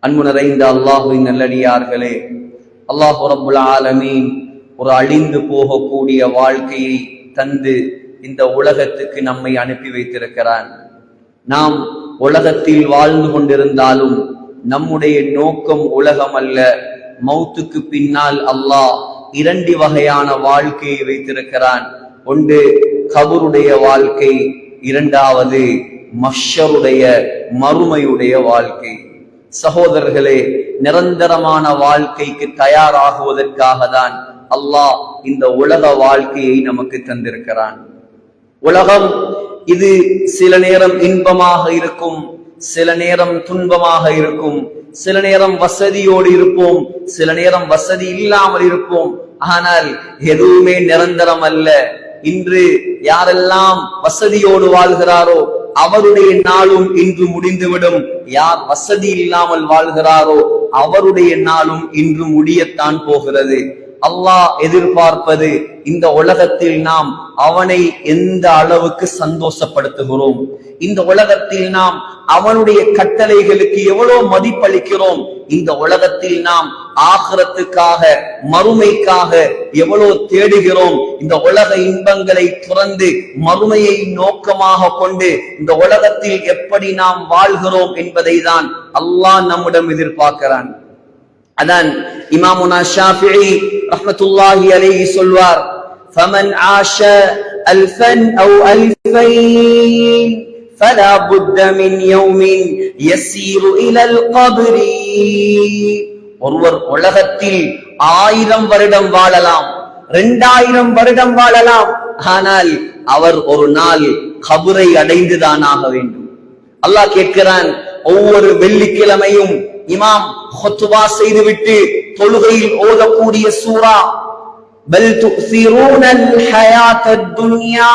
அன்பு நிறைந்த அல்லாஹுவின் நல்லடியார்களே, அல்லாஹ் ரப்புல் ஆலமீன் ஒரு அழிந்து போகக்கூடிய வாழ்க்கையை தந்து இந்த உலகத்துக்கு நம்மை அனுப்பி வைத்திருக்கிறான். நாம் உலகத்தில் வாழ்ந்து கொண்டிருந்தாலும் நம்முடைய நோக்கம் உலகம் அல்ல. மௌத்துக்கு பின்னால் அல்லாஹ் இரண்டு வகையான வாழ்க்கையை வைத்திருக்கிறான். ஒன்று கபருடைய வாழ்க்கை, இரண்டாவது மஹ்ஷருடைய மறுமையுடைய வாழ்க்கை. சகோதரர்களே, நிரந்தரமான வாழ்க்கைக்கு தயாராகுவதற்காக தான் அல்லாஹ் இந்த உலக வாழ்க்கையை நமக்கு தந்திருக்கிறான். உலகம் இது சில நேரம் இன்பமாக இருக்கும், சில நேரம் துன்பமாக இருக்கும், சில நேரம் வசதியோடு இருப்போம், சில நேரம் வசதி இல்லாமல் இருப்போம். ஆனால் எதுவுமே நிரந்தரம் அல்ல. இன்று யாரெல்லாம் வசதியோடு வாழ்கிறாரோ அவருடைய நாளும் இன்று முடிந்துவிடும். யார் வசதி இல்லாமல் வாழ்கிறாரோ அவருடைய நாளும் இன்று முடியத்தான் போகிறது. அல்லாஹ் எதிர்பார்ப்பது இந்த உலகத்தில் நாம் அவனை எந்த அளவுக்கு சந்தோஷப்படுத்துகிறோம், இந்த உலகத்தில் நாம் அவனுடைய கட்டளைகளுக்கு எவ்வளவு மதிப்பளிக்கிறோம், இந்த உலகத்தில் நாம் ஆகிரத்துக்காக மறுமைக்காக எவ்வளவு தேடுகிறோம், இந்த உலக இன்பங்களை துறந்து மறுமையை நோக்கமாக கொண்டு இந்த உலகத்தில் எப்படி நாம் வாழ்கிறோம் என்பதை தான் அல்லாஹ் நம்மிடம் எதிர்பார்க்கிறான். அதான் இமாமுனா ஷாஃபிஈ ரஹ்மத்துல்லாஹி அலைஹி சொல்வார், ஃபமன் ஆஷ அல்ஃபன் அவ் அல்ஃபைன் ஃபலா புத்த மின் யௌமின் யஸீரு இலல் கப்ரி. ஒருவர் உலகத்தில் 1000 வருடம் வாழலாம், 2000 வருடம் வாழலாம், ஆனால் அவர் ஒரு நாள் கபரை அடைந்துதான் ஆக வேண்டும். அல்லாஹ் கேட்கிறான், ஒவ்வொரு வெள்ளிக்கிழமையும் இமாம் ஹுத்பா செய்துவிட்டு தொழுகையில் ஓதக்கூடிய சூரா, பல் துஸிரூனல் ஹயாத்தத் துன்யா,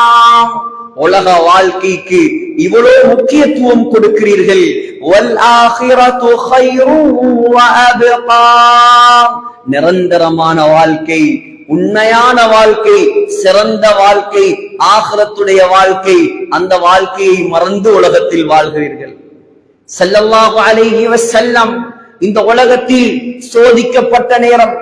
உலக வாழ்க்கைக்கு இவ்வளவு முக்கியத்துவம் கொடுக்கிறீர்கள், வல் ஆகிரத்து கைரும் வ அப்கா, நிரந்தரமான வாழ்க்கை, உண்மையான வாழ்க்கை, சிறந்த வாழ்க்கை, ஆகிரத்துடைய வாழ்க்கை, அந்த வாழ்க்கையை மறந்து உலகத்தில் வாழ்கிறீர்கள். ஸல்லல்லாஹு அலைஹி வஸல்லம் இந்த உலகத்தில் சோதிக்கப்பட்ட நேரம்,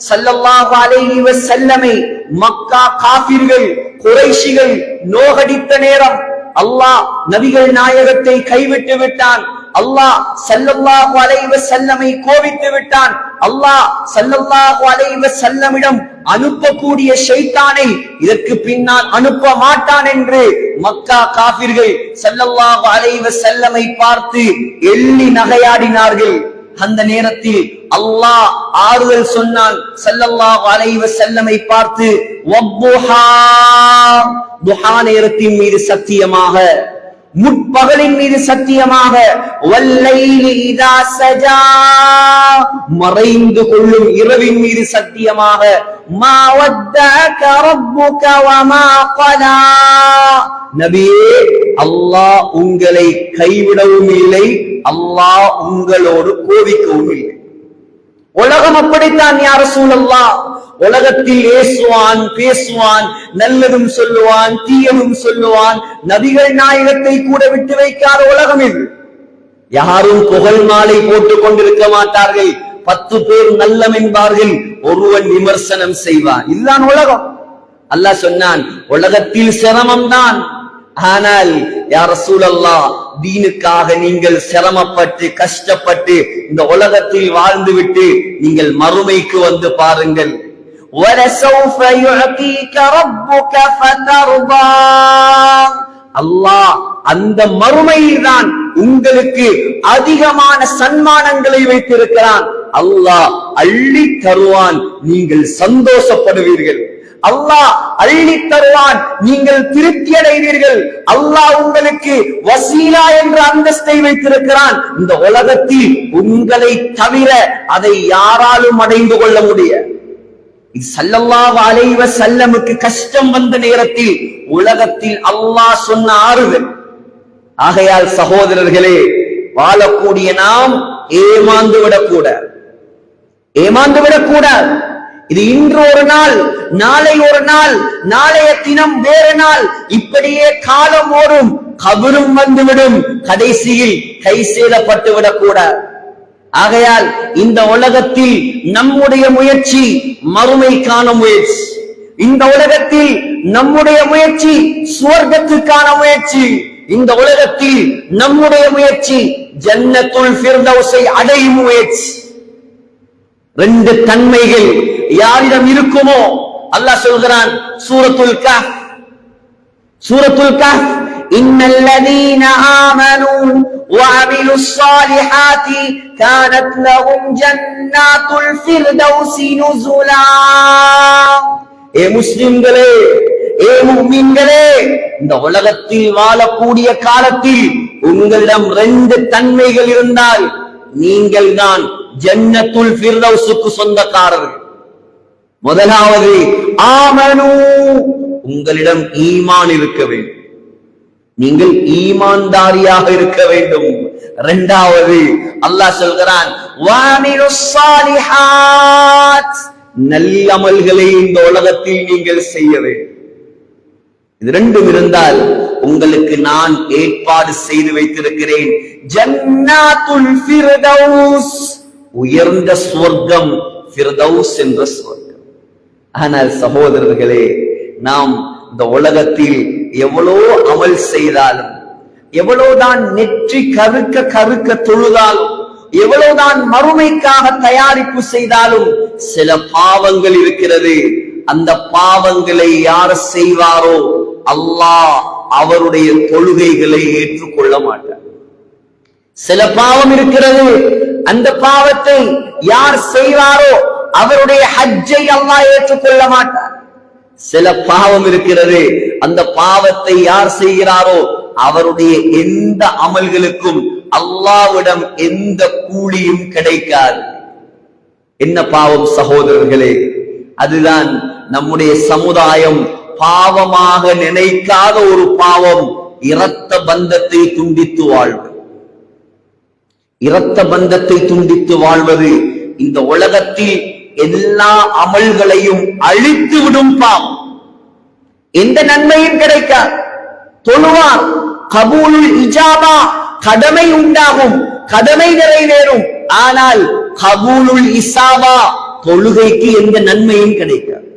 ஸல்லல்லாஹு அலைஹி வஸல்லமை மக்கா காஃபிர்கள் குறைஷிகள் நோகடித்த நேரம், அல்லாஹ் நபிகள் நாயகத்தை கைவிட்டு விட்டான். அல்லாஹ் ஸல்லல்லாஹு அலைஹி வஸல்லமை கோபித்து விட்டான். அல்லாஹ் ஸல்லல்லாஹு அலைஹி வஸல்லமிடம் அனுப்பக்கூடிய ஷைத்தானை இதற்கு பின்னால் அனுப்ப மாட்டான் என்று மக்கா காஃபிர்கள் ஸல்லல்லாஹு அலைஹி வஸல்லமை பார்த்து எள்ளி நகையாடினார்கள். அந்த நேரத்தில் அல்லாஹ் ஆறுதல் சொன்னான். ஸல்லல்லாஹு அலைஹி வஸல்லமை பார்த்து, வத்துஹா, துஹா நேரத்தின் மீது சத்தியமாக, முற்பகலின் மீது சத்தியமாக, வல்லைலி இதா சஜா, மறைந்து கொள்ளும் இரவின் மீது சத்தியமாக, மா வத்தஅக ரப்புக வமா கலா, நபியே அல்லாஹ் உங்களை கைவிடவும் இல்லை, அல்லாஹ் உங்களோடு கோபிக்கவும் இல்லை. உலகம் அப்படித்தான் யா ரசூலல்லாஹ். உலகத்தில் ஏசுவான், பேசுவான், நல்லதும் சொல்லுவான், தீயதும் சொல்லுவான். நபிகள் நாயகத்தை கூட விட்டு வைக்காத உலகம் இது. யாரும் புகழ் மாலை போட்டுக் கொண்டிருக்க மாட்டார்கள். 10 பேர் நல்லம் என்பார்கள், ஒருவன் விமர்சனம் செய்வான். இதுதான் உலகம். அல்லாஹ் சொன்னான், உலகத்தில் சிரமம் தான், ஆனால் யா ரசூலல்லாஹ் தீனுக்காக நீங்கள் சிரமப்பட்டு கஷ்டப்பட்டு இந்த உலகத்தில் வாழ்ந்துவிட்டு நீங்கள் மறுமைக்கு வந்து பாருங்கள். وَلَسَوْفَ يُعْطِيكَ رَبُّكَ فَتَرْضَى, அல்லாஹ் அந்த மறுமையில்தான் உங்களுக்கு அதிகமான சன்மானங்களை வைத்திருக்கிறான். அல்லாஹ் அள்ளி தருவான், நீங்கள் சந்தோஷப்படுவீர்கள். அல்லாஹ் அள்ளி தருவான், நீங்கள் திருப்தி அடைவீர்கள். அல்லாஹ் உங்களுக்கு வசீலா என்ற அந்தஸ்தை வைத்திருக்கிறான். இந்த உலகத்தில் உங்களை தவிர அதை யாராலும் அடைந்து கொள்ள முடியாது. இது ஸல்லல்லாஹு அலைஹி வஸல்லமுக்கு கஷ்டம் வந்த நேரத்தில் உலகத்தில் அல்லாஹ் சொன்ன ஆறுதல். ஆகையால் சகோதரர்களே, வாழக்கூடிய நாம் ஏமாந்து விடக்கூடாது, ஏமாந்து விடக்கூடாது. இது இன்று ஒரு நாள், நாளை ஒரு நாள், நாளைய தினம் வேறு நாள், இப்படியே காலம் ஓடும், கபரும் வந்துவிடும், கடைசியில் கை சேதப்பட்டு விடக்கூடாது. ஆகையால் இந்த உலகத்தில் நம்முடைய முயற்சி மறுமைக்கான முயற்சி, இந்த உலகத்தில் நம்முடைய முயற்சி சுவர்க்கத்துக்கான முயற்சி, இந்த உலகத்தில் நம்முடைய முயற்சி ஜன்னத்துல் ஃபிர்தௌஸை அடையும் முயற்சி. ரெண்டு தன்மைகள் யாரிடம் இருக்குமோ அல்லாஹ் சொல்கிறான் சூரத்துல் கஹ்ஃப், சூரத்துல் கஹ்ஃப், இன்னல் லதீன ஆமனூ வஅமிலுஸ் ஸாலிஹாத்தி கானத் லஹும் ஜன்னாத்துல் ஃபிர்தௌஸி நுஸுலா. ஏ முஸ்லிம்களே, ஏ முஃமின்களே, இந்த உலகத்தில் வாழக்கூடிய காலத்தில் உங்களிடம் ரெண்டு தன்மைகள் இருந்தால் நீங்கள் தான் ஜன்னத்துல் ஃபிர்தௌஸுக்கு சொந்தக்காரர்கள். முதலாவது ஆமனு, உங்களிடம் ஈமான் இருக்க வேண்டும், நீங்கள் ஈமான்தாரியாக இருக்க வேண்டும். இரண்டாவது அல்லாஹ் சொல்கிறான் வஅமிலுஸ் ஸாலிஹாத், நல்ல அமல்களை இந்த உலகத்தில் நீங்கள் செய்ய வேண்டும். இது ரெண்டும் இருந்தால் உங்களுக்கு நான் ஏற்பாடு செய்து வைத்திருக்கிறேன் ஜன்னாத்துல் ஃபிர்தௌஸ், உயர்ந்த சுவர்க்கம், ஃபிர்தௌஸ் என்ற சுவர்க்கம். ஆனால் சகோதரர்களே, நாம் இந்த உலகத்தில் எவ்வளோ அமல் செய்தாலும், எவ்வளவுதான் நெற்றி கருக்க கருக்க தொழுதாலும், எவ்வளவுதான் மறுமைக்காக தயாரிப்பு செய்தாலும் சில பாவங்கள் இருக்கிறது. அந்த பாவங்களை யார் செய்வாரோ அல்லாஹ் அவருடைய தொழுகைகளை ஏற்றுக்கொள்ள மாட்டார். சில பாவம் இருக்கிறது, அந்த பாவத்தை யார் செய்வாரோ அவருடைய ஹஜ்ஜை அல்லாஹ் ஏற்றுக்கொள்ள மாட்டார். சில பாவம் இருக்கிறது, அந்த பாவத்தை யார் செய்கிறாரோ அவருடைய எந்த அமல்களுக்கும் அல்லாஹ்விடம் எந்த கூலியும் கிடைக்காது. என்ன பாவம் சகோதரர்களே? அதுதான் நம்முடைய சமுதாயம் பாவமாக நினைக்காத ஒரு பாவம், இரத்த பந்தத்தை துண்டித்து வாழ்வது. இரத்த பந்தத்தை துண்டித்து வாழ்வது இந்த உலகத்தில் எல்லா அமல்களையும் அழித்து விடும் பாவம். எந்த நன்மையும் கிடைக்காது. தொழுவார், கபூலுல் இஜாபா, கடமை உண்டாகும், கடமை நிறைவேறும். ஆனால் கபூலுல் இசாபா, தொழுகைக்கு எந்த நன்மையும் கிடைக்காது.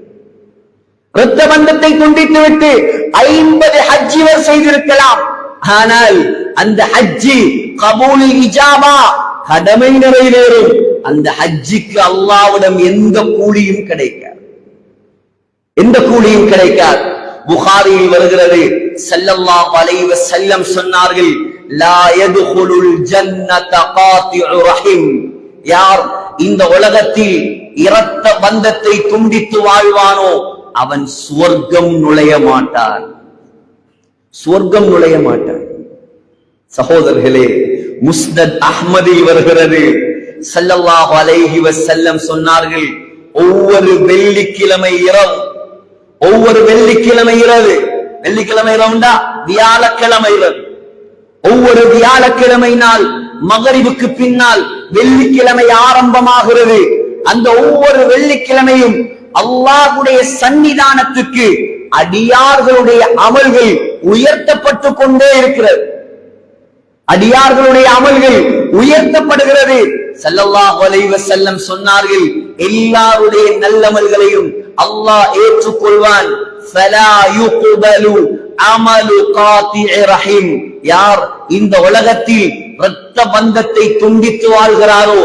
இரத்த பந்தத்தை துண்டித்து விட்டு 50 ஹஜ் செய்திருக்கலாம், ஆனால் அந்த ஹஜ்ஜி கபூலுல் இஜாபா, கடமை நிறைவேறும். அந்த ஹஜ்ஜிக்கு அல்லாஹ்விடம் எந்த கூலியும் கிடைக்காது, எந்த கூலியும் கிடைக்காது. புகாரியில் வருகிறது, ஸல்லல்லாஹு அலைஹி வஸல்லம் சொன்னார்கள், லா யதுகுலுல் ஜன்னத காத்திஉ ரஹீம், யார் இந்த உலகத்தில் இரத்த பந்தத்தை துண்டித்து வாழ்வானோ அவன் சுவர்க்கம் நுழைய மாட்டான், சுவர்க்கம் நுழைய மாட்டான். சகோதரர்களே, முஸ்னத் அஹ்மதில் வருகிறது, ஸல்லல்லாஹு அலைஹி வஸல்லம் சொன்னார்கள், ஒவ்வொரு வெள்ளிக்கிழமை இரவு, ஒவ்வொரு வெள்ளிக்கிழமை இரவு, வெள்ளிக்கிழமை இரவுண்டா வியாழக்கிழமை இரவு, ஒவ்வொரு வியாழக்கிழமை நாள் மகரிபுக்கு பின்னால் வெள்ளிக்கிழமை ஆரம்பமாகிறது. அந்த ஒவ்வொரு வெள்ளிக்கிழமையும் அல்லாஹ்வுடைய சன்னிதானத்துக்கு அடியார்களுடைய அமல்கள் உயர்த்தப்பட்டு கொண்டே இருக்கிறது, அடியார்களுடைய அமல்கள் உயர்த்தப்படுகிறது. ஸல்லல்லாஹு அலைஹி வஸல்லம் சொன்னார்கள், எல்லாருடைய நல்லமல்களையும் அல்லாஹ் ஏற்றுக்கொள்வான். ஃபலா யுக்பலு அமலு காத்திஇ ரஹீம், யார் இந்த உலகத்தில் இரத்த பந்தத்தை துண்டித்து வாழ்கிறாரோ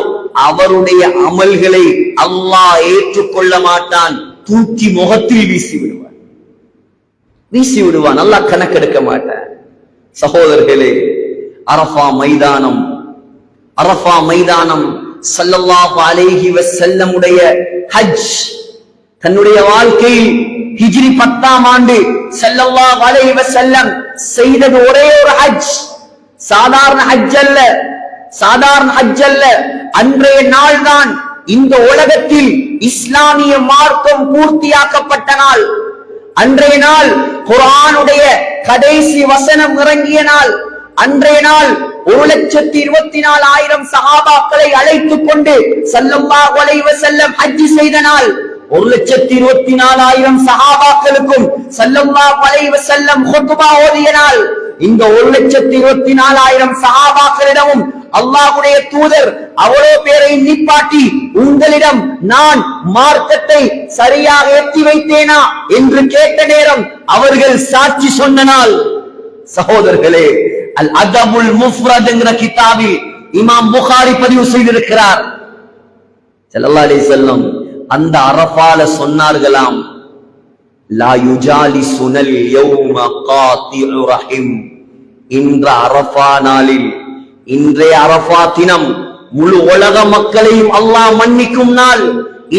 அவருடைய அமல்களை அல்லாஹ் ஏற்றுக்கொள்ள மாட்டான், தூக்கி முகத்தில் வீசி விடுவான், வீசி விடுவான், அல்லாஹ் கணக்கெடுக்க மாட்டான். சகோதரர்களே, அரஃபா மைதானம், அரஃபா மைதானம் ஸல்லல்லாஹு அலைஹி வஸல்லம் உடைய ஹஜ், தன்னுடைய வாழ்க்கையில் ஹிஜ்ரி 10ஆம் ஆண்டு ஸல்லல்லாஹு அலைஹி வஸல்லம் செய்தது ஒரே ஒரு ஹஜ். சாதாரண ஹஜ் அல்ல, சாதாரண ஹஜ் அல்ல. அன்றைய நாள் தான் இந்த உலகத்தில் இஸ்லாமிய மார்க்கம் பூர்த்தியாக்கப்பட்ட நாள். அன்றைய நாள் குர்ஆனுடைய கடைசி வசனம் இறங்கிய நாள். அன்றைய நாள் 1,24,000 சஹாபாக்களை அழைத்துக் கொண்டு ஸல்லல்லாஹு அலைஹி வஸல்லம் ஹஜ் செய்த நாள். 1,24,000 சஹாபாக்களுக்கும் ஸல்லல்லாஹு அலைஹி வஸல்லம் குத்பா ஓதிய நாள். இந்த 1,24,000 சஹாபாக்களிடமும் அல்லாஹ்வுடைய தூதர் அவ்வளவு பேரை நிப்பாட்டி உங்களிடம் நான் மார்க்கத்தை சரியாக எத்தி வைத்தேனா என்று கேட்ட நேரம் அவர்கள் சாட்சி சொன்ன நாள். சகோதரர்களே, அல் அதபுல் முஃப்ரத் என்கிற கிதாபில் இமாம் புகாரி பதிவு செய்திருக்கிறார். ஸல்லல்லாஹு அலைஹி வஸல்லம் அந்த அரஃபால சொன்னார்களாம், லா யுஜாலிசுனல் யௌம காத்திஉ ரஹிம். இன்ற அரஃபா நாளில், இன்றைய அரஃபா தினம் முழு உலக மக்களையும் அல்லாஹ் மன்னிக்கும் நாள்.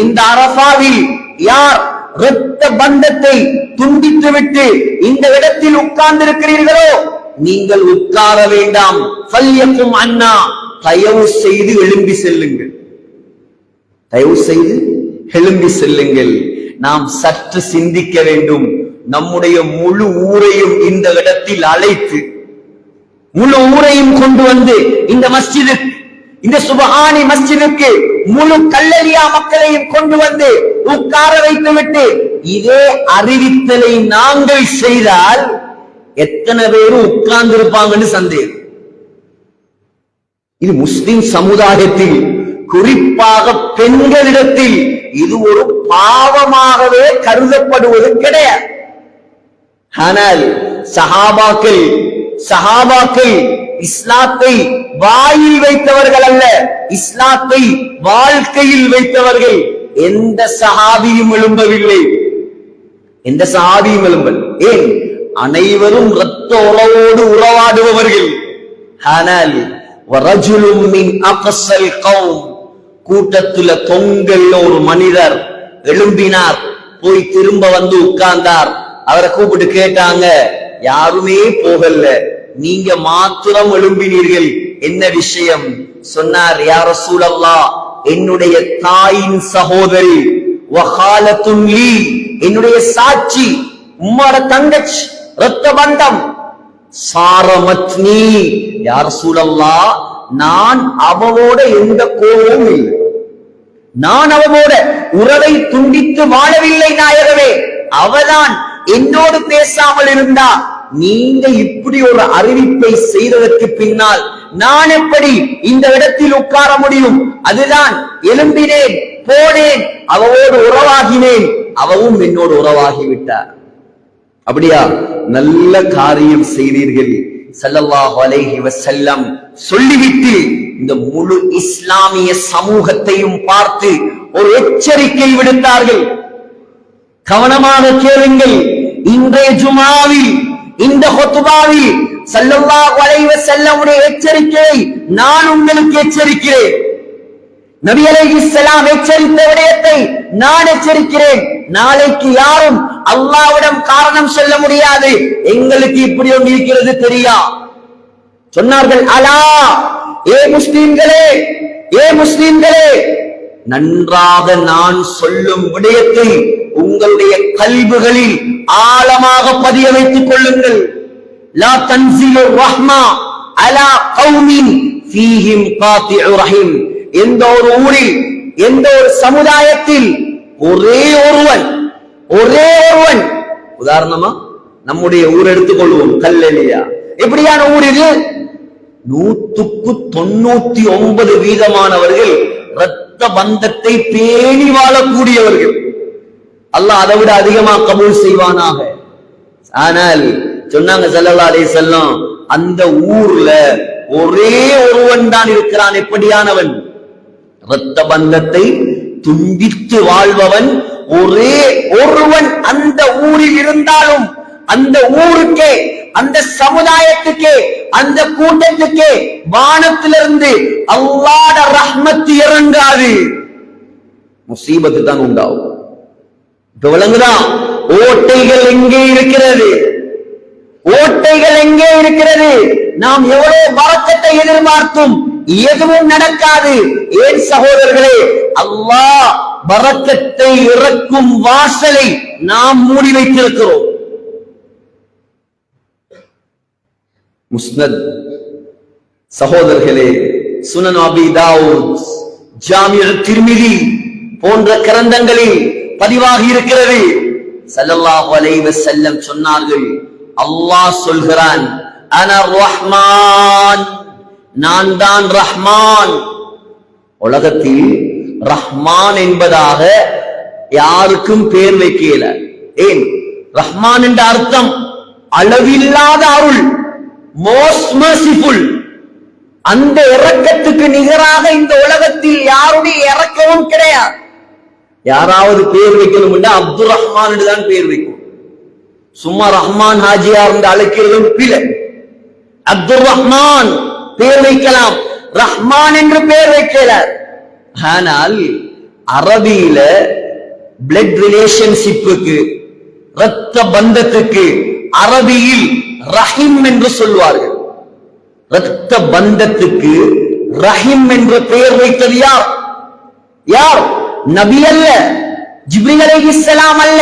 இந்த அரஃபாவில் யார் இரத்த பந்தத்தை துண்டித்துவிட்டு இந்த இடத்தில் உட்கார்ந்திருக்கிறீர்களோ நீங்கள் உட்கார வேண்டாம். ஃபல்யக்கும் அண்ணா, தயவு செய்து எழும்பி செல்லுங்கள், தயவு செய்து எழும்பி செல்லுங்கள். நாம் சற்று சிந்திக்க வேண்டும். நம்முடைய முழு ஊரையும் இந்த இடத்தில் அழைத்து, முழு ஊரையும் கொண்டு வந்து இந்த மஸ்ஜிதுக்கு, இந்த சுபஹானி மஸ்ஜிதுக்கு முழு கல்லலியா மக்களையும் கொண்டு வந்து உட்கார வைத்துவிட்டு இதே அறிவித்தலை நாங்கள் செய்தால் எத்தனை பேரும் உட்கார்ந்து இருப்பாங்கன்னு சந்தேகம். இது முஸ்லிம் சமுதாயத்தில், குறிப்பாக பெண்களிடத்தில் இது ஒரு பாவமாகவே கருதப்படுவது கிடையாது. ஆனால் சஹாபாக்கள் இஸ்லாத்தை வாயில் வைத்தவர்கள் அல்ல, இஸ்லாத்தை வாழ்க்கையில் வைத்தவர்கள். எந்த சஹாபியும் எழும்பவில்லை, எந்த சஹாபியும் எழும்பல். ஏன்? அனைவரும் இரத்த உறவோடு உறவாடுபவர்கள். ஆனால் வரஜுலும் மின் அக்ஸல் கௌம், கூட்டத்துல தொங்கல் ஒரு மனிதர் எழும்பினார், போய் திரும்ப வந்து உட்கார்ந்தார். அவரை கூப்பிட்டு கேட்டாங்க, யாருமே போகல, நீங்க மாத்திரம் எழும்பினீர்கள், என்ன விஷயம்? சொன்னார், யா ரசூலல்லாஹ், என்னுடைய தாயின் சகோதரி, வஹாலத்துன் லீ, என்னுடைய சாட்சி, உம்மோட தங்கச்சி, இரத்த பந்தம், சாரமத்னி, யா ரசூலல்லாஹ், நான் அவளோட எந்த கோபமும் இல்லை, நான் அவளோட உறவை துண்டித்து வாழவில்லை நாயகமே, அவதான் என்னோடு பேசாமல் இருந்தா. நீங்க இப்படி ஒரு அறிவிப்பை செய்ததற்கு பின்னால் நான் எப்படி இந்த இடத்தில் உட்கார முடியும்? அதுதான் எழும்பினேன், போனேன், அவளோடு உறவாகினேன், அவவும் என்னோடு உறவாகிவிட்டார். அப்படியா? நல்ல காரியம் செய்தீர்கள். ஸல்லல்லாஹு அலைஹி வஸல்லம் சொல்லிவிட்டு இந்த முழு இஸ்லாமிய சமூகத்தையும் பார்த்து ஒரு எச்சரிக்கை விடுத்தார்கள். கவனமாக கேளுங்கள். இன்றைய ஜுமாவில், இந்த ஹுத்பாவில் ஸல்லல்லாஹு அலைஹி வஸல்லமுடைய எச்சரிக்கையை நான் உங்களுக்கு எச்சரிக்கிறேன். நபி அலைஹிஸ்ஸலாம் எச்சரித்த விடயத்தை நான் எச்சரிக்கிறேன். நாளைக்கு யாரும் அல்லாஹ்விடம் காரணம் சொல்ல முடியாது, எங்களுக்கு இப்படி ஒன்று இருக்கிறது தெரியா. சொன்னார்கள், அலா, ஏ முஸ்லிம்களே, ஏ முஸ்லிம்களே, நன்றாக நான் சொல்லும் விடயத்தை உங்களுடைய கல்புகளில் ஆழமாக பதிய வைத்துக் கொள்ளுங்கள். லா தன்ஸிலு ரஹ்மா அலா கௌமின் ஃபீஹிம் காத்திஉ ரஹீம். எந்த ஒரு ஊரில், எந்த ஒரு சமுதாயத்தில் ஒரே ஒருவன், உதாரணமா நம்முடைய ஊர் எடுத்துக்கொள்வோம், கல்லலியா. எப்படியான ஊர் இது? 199% இரத்த பந்தத்தை பேணி வாழக்கூடியவர்கள். அல்லாஹ் அதை விட அதிகமா கபூல் செய்வானாக. ஆனால் சொன்னாங்க ஸல்லல்லாஹு அலைஹி வஸல்லம், அந்த ஊர்ல ஒரே ஒருவன் தான் இருக்கிறான். எப்படியானவன்? இரத்த பந்தத்தை துண்டித்து வாழ்பவன் ஒரே ஒருவன் அந்த ஊரில் இருந்தாலும் அந்த ஊருக்கே, அந்த சமுதாயத்துக்கே, அந்த கூட்டத்துக்கே வானத்திலிருந்து அல்லாஹ்வுடைய ரஹ்மத் இறங்காது, முசீபத்து தான் உண்டாகும். விளங்குதா? ஓட்டைகள் எங்கே இருக்கிறது? ஓட்டைகள் எங்கே இருக்கிறது? நாம் எவ்வளவு பரக்கத்தை எதிர்பார்த்தும் எதுவும் நடக்காது. ஏன் சகோதரர்களே? அல்லாஹ் பரக்கத்தை இறக்கும் வாசலை நாம் மூடி வைத்திருக்கிறோம். முஸ்னத் சகோதரர்களே, சுனன் அபி தாவூத், ஜாமிஉ திர்மிதி போன்ற கிரந்தங்களில் பதிவாகி இருக்கிறது. ஸல்லல்லாஹு அலைஹி வஸல்லம் சொன்னார்கள், அல்லாஹ் சொல்கிறான், அன ரஹ்மான், நான் தான் ரஹ்மான். உலகத்தில் ரஹ்மான் என்பதாக யாருக்கும் பேர் வைக்கல. ஏன்? ரஹ்மான் என்ற அர்த்தம் அளவில்லாத அருள், மோஸ்ட் மர்சிஃபுல். அந்த இரக்கத்துக்கு நிகராக இந்த உலகத்தில் யாருடைய இரக்கமும் கிடையாது. யாராவது பேர் வைக்கணும் என்றால் அப்துல் ரஹ்மான் என்று தான் பேர் வைக்கும். சும்மா ரஹ்மான் ஹாஜியார் என்று அழைக்கிறதும் பிழை. அப்துல் ரஹ்மான் பேர் வைக்கலாம், ரஹ்மான் என்று பேர் வைக்கல. ஆனால் அரபியில பிளட் ரிலேஷன்ஷிப்புக்கு, இரத்த பந்தத்துக்கு அரபியில் ரஹீம் என்று சொல்வார்கள். இரத்த பந்தத்துக்கு ரஹீம் என்று பெயர் வைத்தது யார்? யார்? நபி அல்ல, ஜிப்ரீல் அலைஹிஸ்ஸலாம் அல்ல.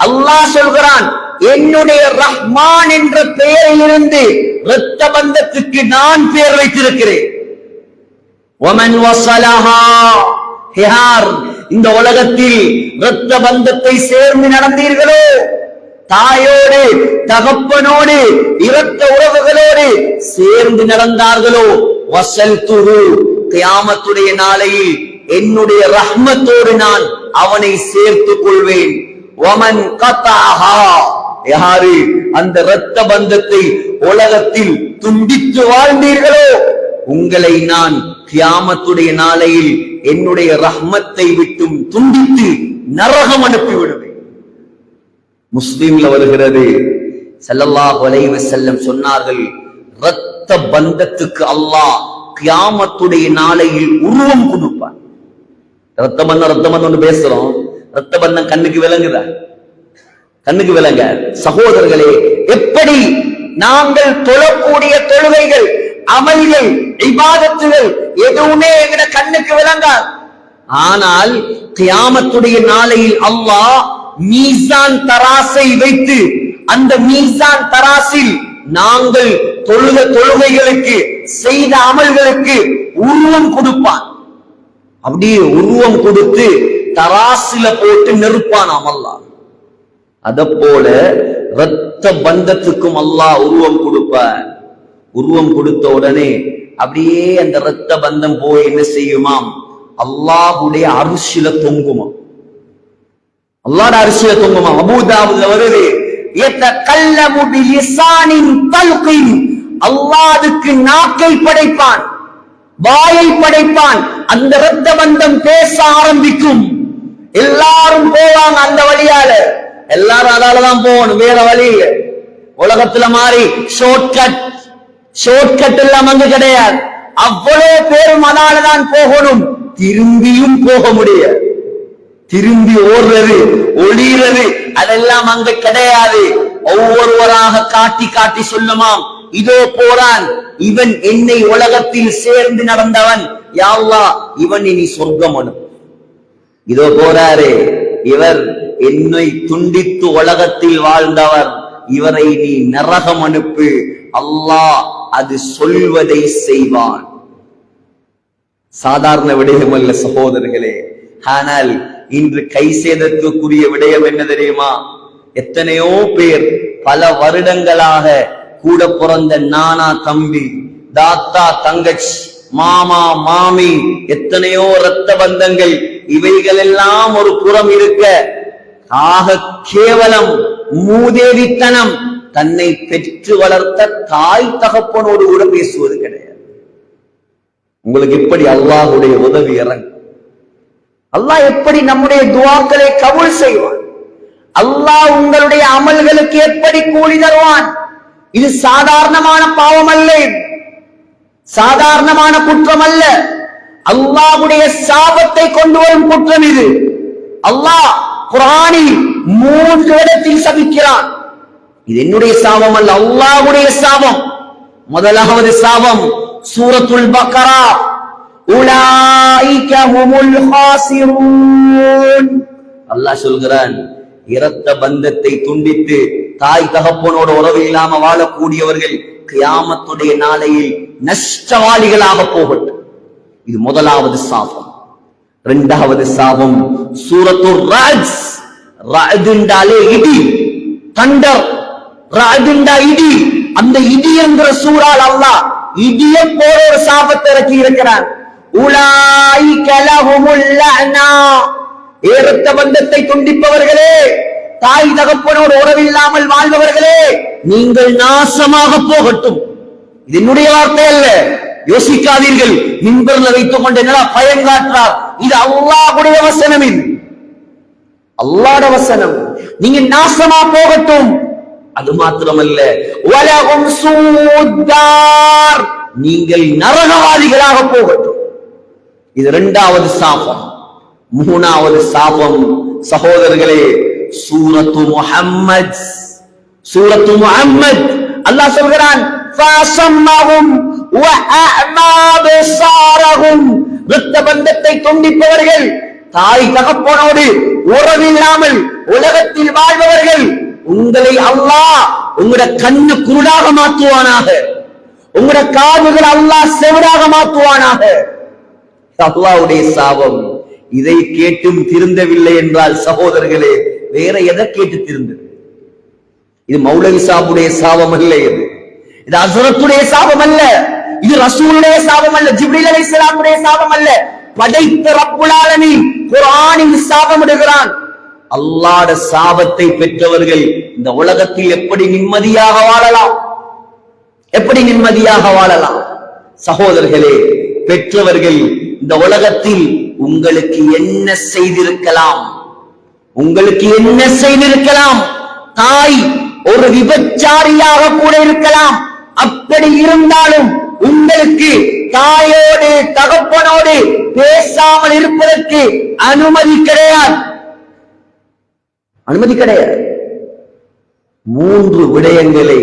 அல்லாஹ் சொல்கிறான், என்னுடைய ரஹ்மான் என்ற பெயரிலிருந்து இரத்த பந்தத்துக்கு நான் பெயர் வைத்திருக்கிறேன். ومن وصلها யார் இந்த உலகத்தில் இரத்த பந்தத்தை சேர்ந்து நடந்தீர்களோ, தாயோடு தகப்பனோடு இரத்த உறவுகளோடு சேர்ந்து நடந்தார்களோ, வஸல்துஹு கியாமத்துடைய நாளையில் என்னுடைய ரஹ்மத்தோடு நான் அவனை சேர்த்துக் கொள்வேன். வமன் கதஹா யாரு அந்த இரத்த பந்தத்தை உலகத்தில் துண்டித்து வாழ்ந்தீர்களோ, உங்களை நான் கியாமத்துடைய நாளையில் என்னுடைய ரஹ்மத்தை விட்டும் துண்டித்து நரகம் அனுப்பி விடுவேன். முஸ்லிம்ல வருகிறது, ஸல்லல்லாஹு அலைஹி வஸல்லம் சொன்னார்கள், இரத்த பந்தத்துக்கு அல்லாஹ் கியாமத்துடைய நாளையில் உருவம் கொடுப்பான். இரத்த பந்தம் பேசுறோம், இரத்த பந்தம் கண்ணுக்கு விளங்குதா? கண்ணுக்கு விளங்க. சகோதரர்களே, எப்படி நாங்கள் தொழக்கூடிய தொழுகைகள், அமல்கள், இபாதத்துகள் எதுவுமே எங்கட கண்ணுக்கு விளங்காது. ஆனால் கியாமத்துடைய நாளையில் அல்லாஹ் மீசான் தராசை வைத்து அந்த மீசான் தராசில் நாங்கள் தொழுகைகளுக்கு செய்த அமல்களுக்கு உருவம் கொடுப்பான். அப்படியே உருவம் கொடுத்து தராசில போட்டு நெருப்பான் அல்லாஹ். அத போல இரத்த பந்தத்துக்கும் அல்லாஹ் உருவம் கொடுப்பான். உருவம் கொடுத்த உடனே அப்படியே அந்த இரத்த பந்தம் போய் என்ன செய்யுமாம்? அல்லாஹ்வுடைய அர்ஷில தொங்குமாம். அல்லாஹ்வுடைய அர்ஷில தொங்குமாம். அபூதாவுல வருது, யதகல்லமு பிலிசானின் தல்கின். அல்லாஹ்வுக்கு நாக்கை படைப்பான், வாயை படைப்பான். அந்த இரத்த பந்தம் பேச ஆரம்பிக்கும். எல்லாரும் போவாங்க அந்த வழியால, எல்லாரும் அதாலதான் போகணும், வேற வழி இல்ல. உலகத்துல மாறி ஷார்ட்கட் எல்லாம் அங்கு கிடையாது. அவ்வளவு பேரும் அதாலதான் போகணும், திரும்பியும் போக முடியாது. திரும்பி ஓடுறது, ஒளிறது அதெல்லாம் அங்க கிடையாது. ஒவ்வொருவராக காட்டி காட்டி சொல்லுமாம், இதோ போறான் இவன், என்னை உலகத்தில் சேர்ந்து நடந்தவன், யா அல்லாஹ் இவன் இனி சொர்க்கம் அனுப்பு. இதோ போறாரு இவர், என்னை துண்டித்து உலகத்தில் வாழ்ந்தவர், இவரை நீ நரகம் அனுப்பு. அல்லாஹ் அது சொல்வதை செய்வான். சாதாரண விடயம் அல்ல சகோதரர்களே. ஆனால் இன்று கை சேதத்துக்குரிய விடயம் என்ன தெரியுமா? எத்தனையோ பேர் பல வருடங்களாக கூட பிறந்த நானா தம்பி, தாத்தா தங்கச்சி, மாமா மாமி, எத்தனையோ இரத்த பந்தங்கள், இவைகள் எல்லாம் ஒரு புறம் இருக்க, ஆக கேவலம் மூதேவித்தனம், தன்னை பெற்று வளர்த்த தாய் தகப்பனோடு கூட பேசுவது கிடையாது. உங்களுக்கு எப்படி அல்லாஹ்வுடைய உதவி இறங்கும்? அல்லாஹ் எப்படி நம்முடைய துஆக்களை கபூல் செய்வான்? அல்லாஹ் உங்களுடைய அமல்களுக்கு எப்படி கூலி தருவான்? இது சாதாரணமான பாவம் அல்ல, சாதாரணமான குற்றம் அல்ல. அல்லாஹ்வுடைய சாபத்தை கொண்டு வரும் குற்றம் இது. அல்லாஹ் குர்ஆனில் 3 இடத்தில் சபிக்கிறான். இது என்னுடைய சாபம் அல்ல, அல்லாஹ்வுடைய சாபம். முதலாவது சாபம் சூரத்துல் பக்கரா, உலாயிக ஹுமுல் ஹாசிரூன். அல்லாஹ் சொல்கிறான், இரத்த பந்தத்தை துண்டித்து தாய் தகப்பனோட உறவு இல்லாம வாழக்கூடியவர்கள் கியாமத்துடைய நாளையில் நஷ்டவாளிகளாக போகட்டும். இது முதலாவது சாபம். இரண்டாவது சாபம் சூரத்துர் ரஅத். ரஅத் என்றாலே இடி, தண்டர். ரஅத் என்றா இடி. அந்த இடி என்ற சூறால் அல்லாஹ் இடிய போல ஒரு சாபத்தை இறக்கி இருக்கிறான். உலாயிக லஹுமுல் லஅனா, ஏறத்த பந்தத்தை துண்டிப்பவர்களே, தாய் தகப்பனோடு உறவில்லாமல் வாழ்பவர்களே, நீங்கள் நாசமாக போகட்டும். இது என்னுடைய வார்த்தை அல்ல, யோசிக்காதீர்கள். மின்பர்ல வைத்துக் கொண்டு என்னடா பயங்காற்றார், இது அல்லாஹ்வுடைய வசனம். இது அல்லாஹ்வுடைய வசனம். நீங்க நாசமா போகட்டும். அது மாத்திரமல்ல, வலஹும் சூத்தார், நீங்கள் நரகவாதிகளாக போகட்டும். இது இரண்டாவது சாபம். மூணாவது சாபம் சகோதரர்களே, சூரத்து முஹம்மத். சூரத்து முஹம்மத் அல்லாஹ் சொல்கிறான், ஃபஸம்மஹும் வஅமா பஸாரஹும், இரத்த பந்தத்தை துண்டிப்பவர்கள், தாய் தகப்பனோடு உறவில்லாமல் உலகத்தில் வாழ்பவர்கள், உங்களை அல்லாஹ் உங்களுடைய கண்ணு குருடாக மாற்றுவானாக, உங்களுடைய காதுகள் அல்லாஹ் செவிடாக மாற்றுவானாக. அல்லாஹ்வுடைய சாபம். இதை கேட்டும் திருந்தவில்லை என்றால் சகோதரர்களே, வேற எதை கேட்டு திருந்தது? இது மௌலவி சாபுடைய சாபம் அல்ல, இது ஹஸ்ரத்துடைய சாபம் அல்ல, இது ரசூலுடைய சாபம் அல்ல, ஜிப்ரீல் அலைஹிஸ்ஸலாமுடைய சாபம் அல்ல, படைத்த ரப்புல் ஆலமீன் குர்ஆனில் சாபமிடுகிறான். அல்லாஹ்வுடைய சாபத்தை பெற்றவர்கள் இந்த உலகத்தில் எப்படி நிம்மதியாக வாழலாம்? எப்படி நிம்மதியாக வாழலாம்? சகோதரர்களே, பெற்றவர்கள் இந்த உலகத்தில் உங்களுக்கு என்ன செய்திருக்கலாம்? உங்களுக்கு என்ன செய்திருக்கலாம்? தாய் ஒரு விபச்சாரியாக கூட இருக்கலாம். அப்படி இருந்தாலும் உங்களுக்கு தாயோடு தகப்பனோடு பேசாமல் இருப்பதற்கு அனுமதி கிடையாது. அனுமதி கிடையாது. 3 விடயங்களை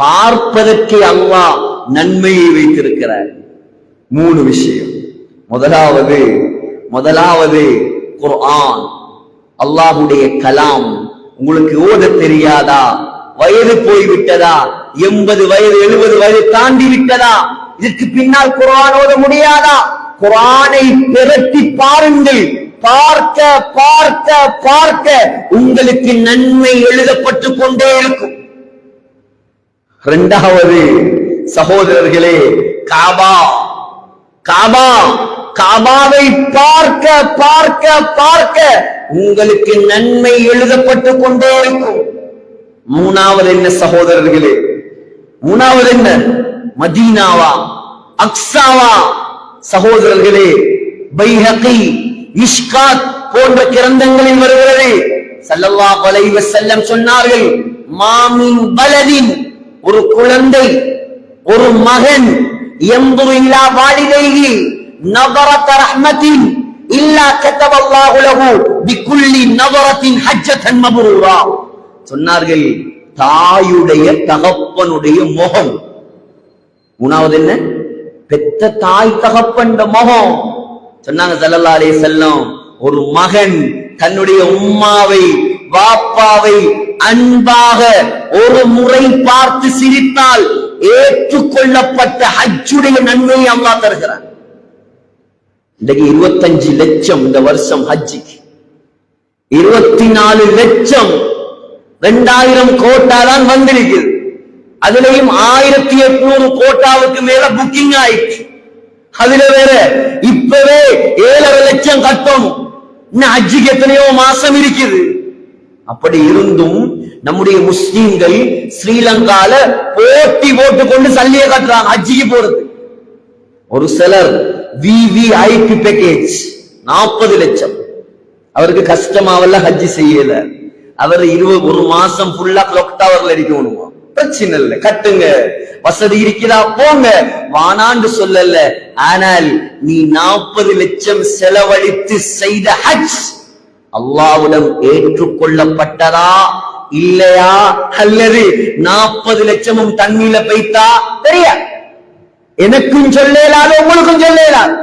பார்ப்பதற்கு அல்லாஹ் நன்மையை வைத்திருக்கிறார். 3 விஷயம். முதலாவது குர்ஆன், அல்லாஹ்வுடைய கலாம். உங்களுக்கு ஓத தெரியாதா? வயது போய்விட்டதா? 80 வயது 70 வயது தாண்டி விட்டதா? இதற்கு பின்னால் குர்ஆன் ஓத முடியாதா? குர்ஆனை பிரட்டி பாருங்கள். பார்க்க பார்க்க பார்க்க உங்களுக்கு நன்மை எழுதப்பட்டு கொண்டே இருக்கும். இரண்டாவது சகோதரர்களே, காபாவை பார்க்க பார்க்க பார்க்க உங்களுக்கு நன்மை எழுதப்பட்டு கொண்டே இருக்கும். மூணாவது என்ன சகோதரர்களே? மூணாவது என்ன? மதீனாவா, அக்ஸாவா? சகோதரர்களே, பைஹகி, மிஷ்காத் போன்ற கிரந்தங்களில் வருகிறது. ஸல்லல்லாஹு அலைஹி வஸல்லம் சொன்னார்கள், மாமின் பலதின், ஒரு குழந்தை, ஒரு மகன், யன்துரு இலா வாலிதைஹி நதரத ரஹ்மத்தின் இல்லா கதபல்லாஹு லஹு பிகுல்லி நதரத்தின் ஹஜ்ஜத்தன் மப்ரூரா. சொன்னார்கள், தாயுடைய தகப்பனுடைய முகம். மூணாவது என்ன? பெத்த தாய் தகப்பன் முகம். சொன்னாங்க ஸல்லல்லாஹு அலைஹி வஸல்லம், ஒரு மகன் தன்னுடைய உம்மாவை வாப்பாவை அன்பாக ஒரு முறை பார்த்து சிரித்தால் ஏற்றுக்கொள்ளப்பட்ட ஹஜ்ஜுடைய நன்மையை அல்லாஹ் தருகிறான். இன்றைக்கு 25 லட்சம் இந்த வருஷம் ஹஜ்ஜிக்கு, 24 லட்சம் 2000 கோட்டா தான் வந்திருக்குது. அதுலயும் 1800 கோட்டாவுக்கு மேல புக்கிங் ஆயிடுச்சு. அதுல வேற இப்பவே 7.5 லட்சம் கட்டணும். இன்னும் ஹஜ்ஜிக்கு எத்தனையோ மாசம் இருக்குது. அப்படி இருந்தும் நம்முடைய முஸ்லிம்கள் ஸ்ரீலங்கால போட்டி போட்டு கொண்டு சல்லிய கட்டுறாங்க ஹஜ்ஜிக்கு போறது. ஒரு சிலர் விவிஐபி பேக்கேஜ் 40 லட்சம். அவருக்கு கஷ்டமாவல்ல ஹஜ்ஜி செய்யல. அவர் 1 மாசம் ஃபுல்லா கிளாக் டவர்ல இருக்கணுமா? பிரச்சனை இல்ல, கட்டுங்க, வசதி இருக்கிறதா போங்க, வானாண்டு சொல்லல. ஆனால் நீ 40 லட்சம் செலவழித்து செய்த ஹஜ் அல்லாஹ்விடம் ஏற்றுக்கொள்ளப்பட்டதா இல்லையா? அல்லது 40 லட்சமும் தண்ணீர்ல பைத்தா தெரியாது. எனக்கும் சொல்லலாது, உங்களுக்கும் சொல்லலாது.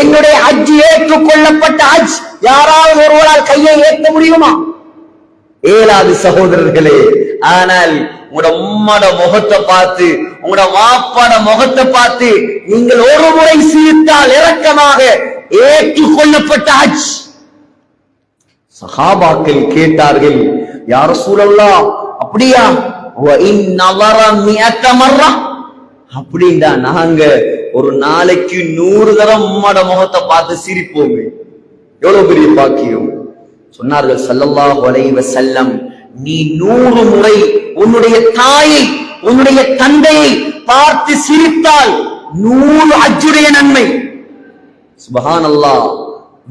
என்னுடைய ஹஜ் ஏற்றுக்கொள்ளப்பட்ட ஹஜ் யாராவது ஒருவரால் கையை ஏற்ற முடியுமா? ஏலாது சகோதரர்களே. ஆனால் உங்களோட உம்மோட முகத்தை பார்த்து, உங்களோட வாப்பாட முகத்தை பார்த்து நீங்கள் ஒரு முறை சிரித்தால் இரக்கமாக ஏற்றுக்கொள்ளப்பட்ட ஹஜ். சஹாபாக்கள் கேட்டார்கள், யா ரசூலல்லாஹ், அப்படியா? வ இன் நஸர 100 மர்ரா, அப்படின்டா நாங்க ஒரு நாளைக்கு 100 தரம் உம்மோட முகத்தை பார்த்து சிரிப்போமே, எவ்வளவு பெரிய பாக்கியம். சொன்னார்கள் ஸல்லல்லாஹு அலைஹி வஸல்லம், நீ 100 முறை உன்னுடைய தாயை உன்னுடைய தந்தையை பார்த்து சிரித்தால் 100 ஹஜ்ஜுடைய நன்மை. சுப்ஹானல்லாஹ்.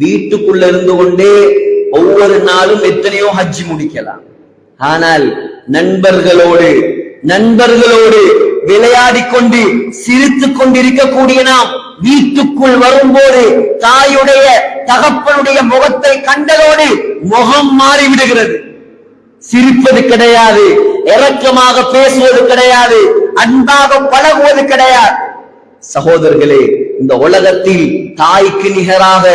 வீட்டுக்குள்ள இருந்து கொண்டே ஒவ்வொரு நாளும் எத்தனையோ ஹஜ் முடிக்கலாம். ஆனால் நண்பர்களோடு விளையாடிக் கொண்டு சிரித்துக் கொண்டிருக்கக்கூடிய நாம் வீட்டுக்குள் வரும்போது தாயுடைய தகப்பனுடைய முகத்தை கண்டதோடு முகம் மாறிவிடுகிறது. சிரிப்பது கிடையாது, இரக்கமாக பேசுவது கிடையாது, அன்பாக பழகுவது கிடையாது. சகோதரர்களே, இந்த உலகத்தில் தாய்க்கு நிகராக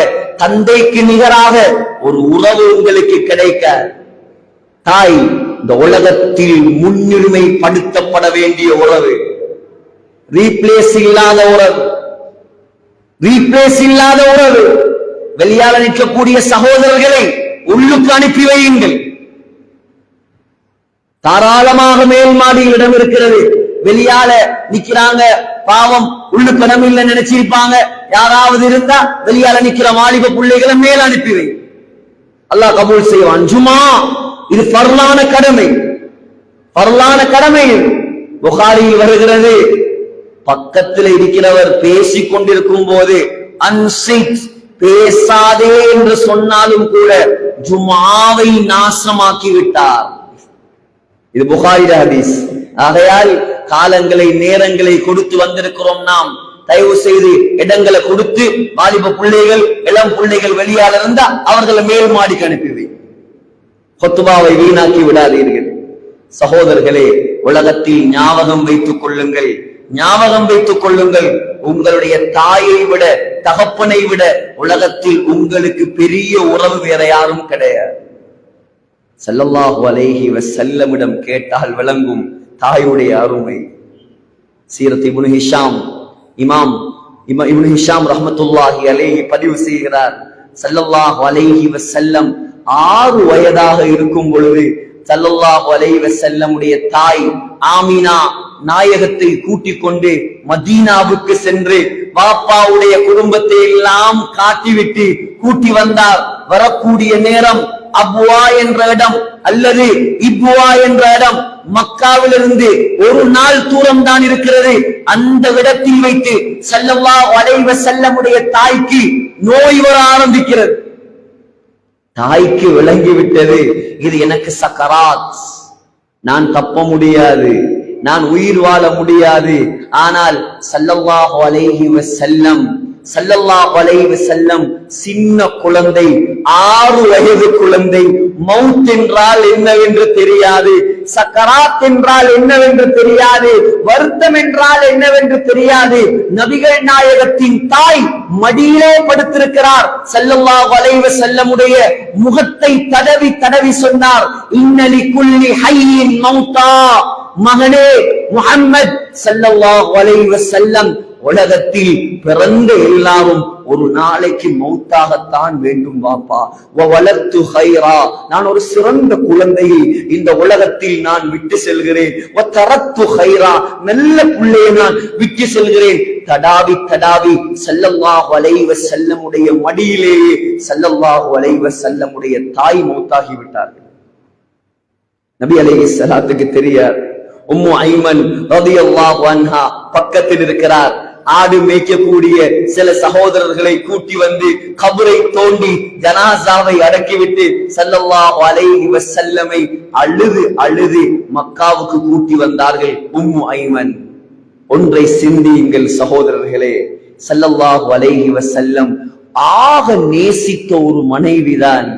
தந்தைக்கு நிகராக ஒரு உறவு உங்களுக்கு கிடைக்க. தாய் இந்த உலகத்தில் முன்னுரிமைப்படுத்தப்பட வேண்டிய உறவு, ரீப்ளேஸ் இல்லாத உறவு. வெளியால நிற்கக்கூடிய சகோதரர்களை உள்ளுக்கு அனுப்பி வையுங்கள். தாராளமாக மேல் மாடியில் இடம் இருக்கிறது, வெளியால நிக்கிறாங்க, பாவம் உள்ளுக்கு இடம் இல்லை நினைச்சிருப்பாங்க. யாராவது இருந்தா வெளியால நிக்கிற வாலிப பிள்ளைகளை மேல் அனுப்பி வை, அல்லாஹ் கபூல் செய்வான். ஜுமா இது ஃபர்லான கடமை. புகாரியில் வருகிறது, பக்கத்தில் இருக்கிறவர் பேசிக் கொண்டிருக்கும் போது அன்சிட், பேசாதே என்று சொன்னாலும் கூட ஜுமாவை நாசமாக்கி விட்டார். இது புகாரி ஹதீஸ். ஆகையால் காலங்களை நேரங்களை கொடுத்து வந்திருக்கிறோம் நாம். தயவு செய்து இடங்களை கொடுத்து வாலிப பிள்ளைகள் இளம் பிள்ளைகள் வெளியால இருந்தா அவர்களை மேல் மாடிக்கு அனுப்பி ஹுத்பாவை வீணாக்கி விடாதீர்கள். சகோதரர்களே, உலகத்தில் ஞாபகம் வைத்துக் கொள்ளுங்கள், உங்களுடைய தாயை விட தகப்பனை விட உலகத்தில் உங்களுக்கு பெரிய உறவு வேற யாரும் கிடையாது. ஸல்லல்லாஹு அலைஹி வஸல்லமிடம் கேட்டால் விளங்கும் தாயுடைய அருமை. சீரத் இப்னு ஹிஷாம், இமாம் இப்னு ஹிஷாம் ரஹ்மத்துல்லாஹி அலைஹி பதிவு செய்கிறார், ஸல்லல்லாஹு அலைஹி வஸல்லம் 6 வயதாக இருக்கும் பொழுது ஸல்லல்லாஹு அலைஹி வஸல்லமுடைய தாய் ஆமினா நாயகத்தை கூட்டிக் கொண்டு மதீனாவுக்கு சென்று பாப்பாவுடைய குடும்பத்தை எல்லாம் காட்டிவிட்டு கூட்டி வந்தார். வரக்கூடிய நேரம் அப்வா என்ற இடம் அல்லது இப்வா என்ற இடம் மக்காவிலிருந்து 1 நாள் தூரம் தான் இருக்கிறது. அந்த இடத்தில் வைத்து ஸல்லல்லாஹு அலைஹி வஸல்லமுடைய தாய்க்கு நோய் வர ஆரம்பிக்கிறது. தாய்க்கு விளங்கிவிட்டது, இது எனக்கு சக்கராத், நான் தப்ப முடியாது, நான் உயிர் வாழ முடியாது. ஆனால் ஸல்லல்லாஹு அலைஹி வஸல்லம் சின்ன குழந்தை, 6 வயது குழந்தை. மவுத் என்றால் என்னவென்று தெரியாது, சக்கராத் என்றால் என்னவென்று தெரியாது, வருத்தம் என்றால் என்னவென்று தெரியாது. நபிகள் நாயகத்தின் தாய் மடியிலே படுத்திருக்கிறார். ஸல்லல்லாஹு அலைஹி வஸல்லமுடைய முகத்தை தடவி சொன்னார், இன்னலி குல்லி ஹய்யின் மௌதா. மகனே முஹம்மத் ஸல்லல்லாஹு அலைஹி வஸல்லம், உலகத்தில் பிறந்த எல்லாரும் ஒரு நாளைக்கு மௌத்தாகத்தான் வேண்டும் வாப்பா. வலத்து ஹைரா, நான் ஒரு சிறந்த குழந்தையை இந்த உலகத்தில் நான் விட்டு செல்கிறேன். தரத்து ஹைரா, நல்ல பிள்ளையை நான் விட்டு செல்கிறேன். தடாவி ஸல்லல்லாஹு அலைஹி வஸல்லமுடைய மடியிலேயே ஸல்லல்லாஹு அலைஹி வஸல்லமுடைய தாய் மௌத்தாகி விட்டார்கள். நபி அலைஹிஸ்ஸலாத்துக்கு தெரியார். உம்மு ஐமன் ரலியல்லாஹு அன்ஹா பக்கத்தில் இருக்கிறார். ஆடு மேய்க்கக்கூடிய சில சகோதரர்களை கூட்டி வந்து கபரை தோண்டி ஜனாசாவை அடக்கிவிட்டு ஸல்லல்லாஹு அலைஹி வஸல்லமை அழுது மக்காவுக்கு கூட்டி வந்தார்கள். உம்மு ஐமன், ஒன்றை சிந்தியுங்கள் சகோதரர்களே, ஸல்லல்லாஹு அலைஹி வஸல்லம் ஆக நேசித்த ஒரு மனைவிதான்